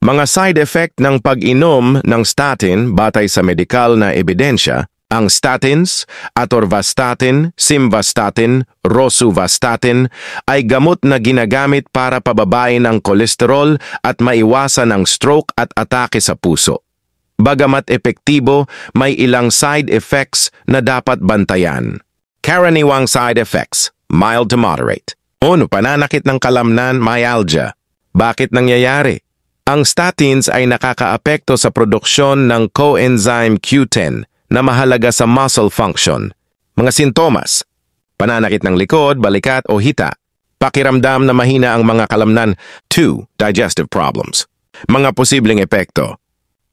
Mga side effect ng pag-inom ng statin batay sa medikal na ebidensya, ang statins, atorvastatin, simvastatin, rosuvastatin ay gamot na ginagamit para pababain ang kolesterol at maiwasan ang stroke at atake sa puso. Bagamat epektibo, may ilang side effects na dapat bantayan. Karaniwang side effects, mild to moderate. 1. Pananakit ng kalamnan, myalgia. Bakit nangyayari? Ang statins ay nakakaapekto sa produksyon ng coenzyme Q10 na mahalaga sa muscle function. Mga sintomas, pananakit ng likod, balikat o hita. Pakiramdam na mahina ang mga kalamnan. 2. Digestive problems. Mga posibleng epekto.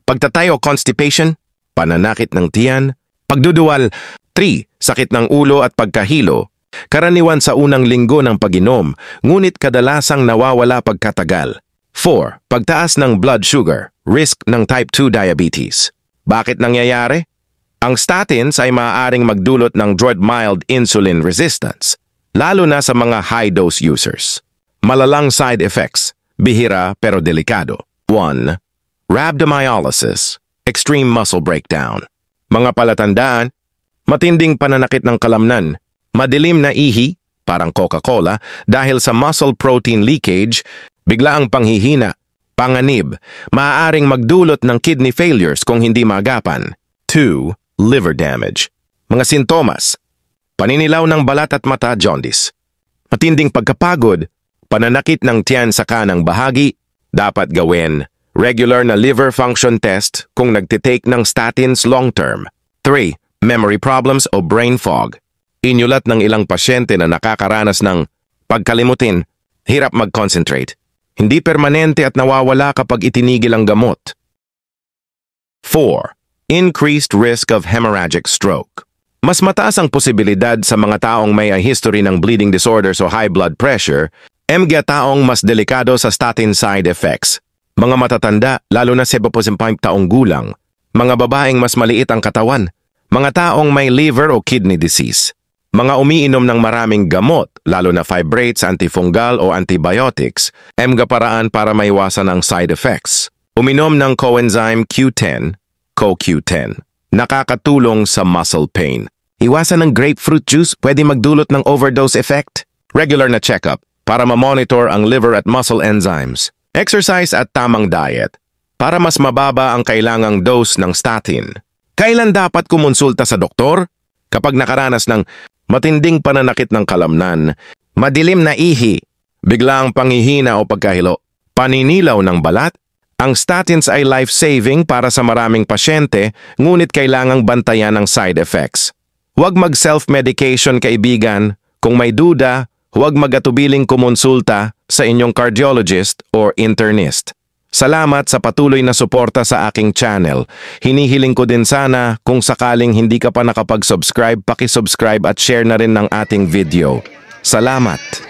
Pagtatay o constipation, pananakit ng tiyan, pagduduwal. 3. Sakit ng ulo at pagkahilo. Karaniwan sa unang linggo ng pag-inom, ngunit kadalasang nawawala pagkatagal. 4. Pagtaas ng blood sugar, risk ng type 2 diabetes. Bakit nangyayari? Ang statins ay maaaring magdulot ng mild insulin resistance, lalo na sa mga high-dose users. Malalang side effects, bihira pero delikado. 1. Rhabdomyolysis, extreme muscle breakdown. Mga palatandaan, matinding pananakit ng kalamnan, madilim na ihi, parang Coca-Cola, dahil sa muscle protein leakage, biglaang panghihina, panganib, maaaring magdulot ng kidney failures kung hindi maagapan. 2. Liver damage. Mga sintomas, paninilaw ng balat at mata, jaundice. Matinding pagkapagod, pananakit ng tiyan sa kanang bahagi, dapat gawin. Regular na liver function test kung nagtitake ng statins long-term. 3. Memory problems o brain fog. Inyulat ng ilang pasyente na nakakaranas ng pagkalimutin, hirap mag-concentrate. Hindi permanente at nawawala kapag itinigil ang gamot. 4. Increased risk of hemorrhagic stroke. Mas mataas ang posibilidad sa mga taong may history ng bleeding disorders o high blood pressure, mga taong mas delikado sa statin side effects. Mga matatanda, lalo na 75 taong gulang. Mga babaeng mas maliit ang katawan. Mga taong may liver o kidney disease. Mga umiinom ng maraming gamot, lalo na fibrates, antifungal o antibiotics, mga paraan para maiwasan ang side effects. Uminom ng coenzyme Q10, CoQ10, nakakatulong sa muscle pain. Iwasan ng grapefruit juice, pwede magdulot ng overdose effect. Regular na checkup para ma-monitor ang liver at muscle enzymes. Exercise at tamang diet para mas mababa ang kailangang dose ng statin. Kailan dapat kumonsulta sa doktor? Kapag nakaranas ng matinding pananakit ng kalamnan, madilim na ihi, biglaang panghihina o pagkahilo, paninilaw ng balat, ang statins ay life-saving para sa maraming pasyente, ngunit kailangang bantayan ang side effects. Huwag mag-self-medication, kaibigan. Kung may duda, huwag mag-atubiling kumonsulta sa inyong cardiologist or internist. Salamat sa patuloy na suporta sa aking channel. Hinihiling ko din sana kung sakaling hindi ka pa nakapag-subscribe, paki-subscribe at share na rin ng ating video. Salamat!